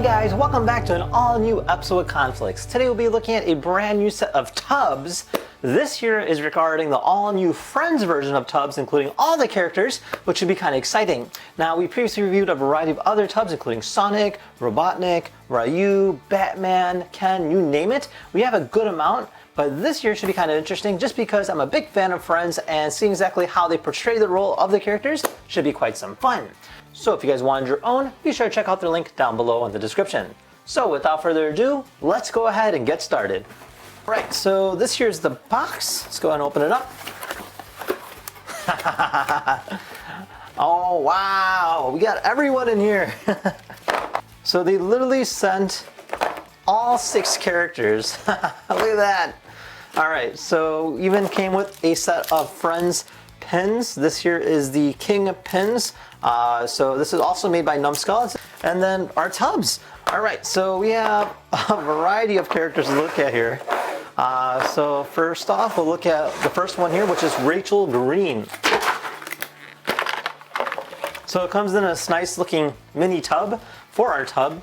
guys, welcome back to an all-new episode of Conflicts. Today we'll be looking at a brand new set of Tubbz. This here is regarding the all-new Friends version of Tubbz, including all the characters, which should be kind of exciting. Now, we previously reviewed a variety of other Tubbz, including Sonic, Robotnik, Ryu, Batman, Ken, you name it. We have a good amount, but this year should be kind of interesting just because I'm a big fan of Friends, and seeing exactly how they portray the role of the characters should be quite some fun. So if you guys wanted your own, be sure to check out the link down below in the description. So without further ado, let's go ahead and get started. Right, so this here's the box. Let's go ahead and open it up. Oh wow, we got everyone in here. So they literally sent all 6 characters. Look at that. Alright, so even came with a set of Friends pins. This here is the King pins. So this is also made by Numskull. And then our Tubbz. Alright, so we have a variety of characters to look at here. So first off, we'll look at the first one here, which is Rachel Green. So it comes in a nice looking mini tub for our Tubbz.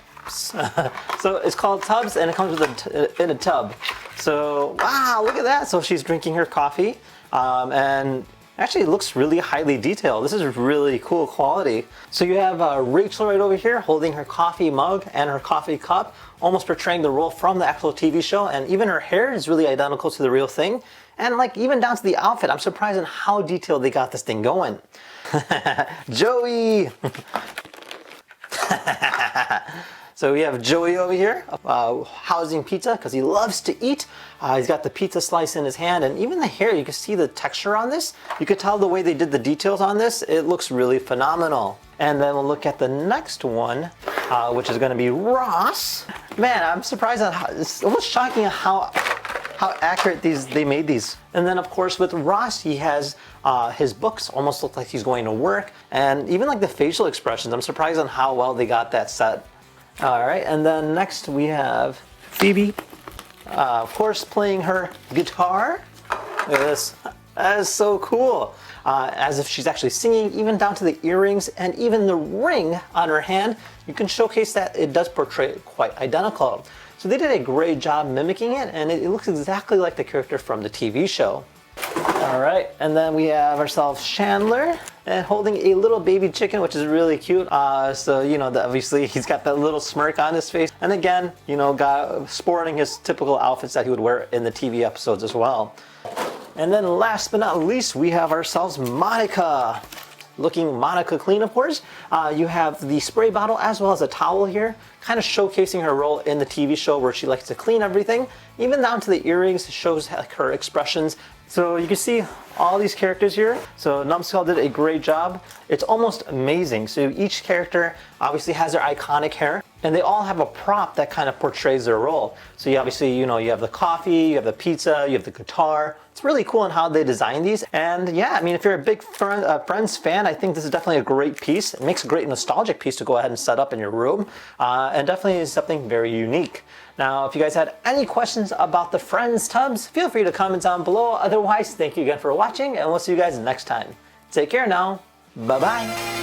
So it's called Tubbz, and it comes with in a tub. So wow, look at that. So she's drinking her coffee, and actually it looks really highly detailed. This is really cool quality. So you have Rachel right over here holding her coffee mug and her coffee cup, almost portraying the role from the actual TV show, and even her hair is really identical to the real thing. And like even down to the outfit, I'm surprised at how detailed they got this thing going. Joey! So we have Joey over here, housing pizza because he loves to eat. He's got the pizza slice in his hand, and even the hair, you can see the texture on this. You could tell the way they did the details on this. It looks really phenomenal. And then we'll look at the next one, which is going to be Ross. Man, I'm surprised at how, it's almost shocking how accurate they made these. And then of course with Ross, he has his books almost look like he's going to work, and even like the facial expressions, I'm surprised on how well they got that set. Alright, and then next we have Phoebe, of course playing her guitar. Look at this, that is so cool. As if she's actually singing, even down to the earrings and even the ring on her hand. You can showcase that it does portray it quite identical. So they did a great job mimicking it, and it looks exactly like the character from the TV show. Alright, and then we have ourselves Chandler, and holding a little baby chicken, which is really cute. So, you know, obviously he's got that little smirk on his face. And again, you know, sporting his typical outfits that he would wear in the TV episodes as well. And then last but not least, we have ourselves Monica. Looking Monica clean, of course. You have the spray bottle as well as a towel here, kind of showcasing her role in the TV show where she likes to clean everything. Even down to the earrings, shows like her expressions. So you can see all these characters here. So Numskull did a great job. It's almost amazing. So each character obviously has their iconic hair, and they all have a prop that kind of portrays their role. So you obviously, you know, you have the coffee, you have the pizza, you have the guitar. It's really cool in how they design these. And yeah, I mean, if you're a big Friends fan, I think this is definitely a great piece. It makes a great nostalgic piece to go ahead and set up in your room. And definitely is something very unique. Now, if you guys had any questions about the Friends Tubbz, feel free to comment down below. Otherwise, thank you again for watching, and we'll see you guys next time. Take care now. Bye-bye.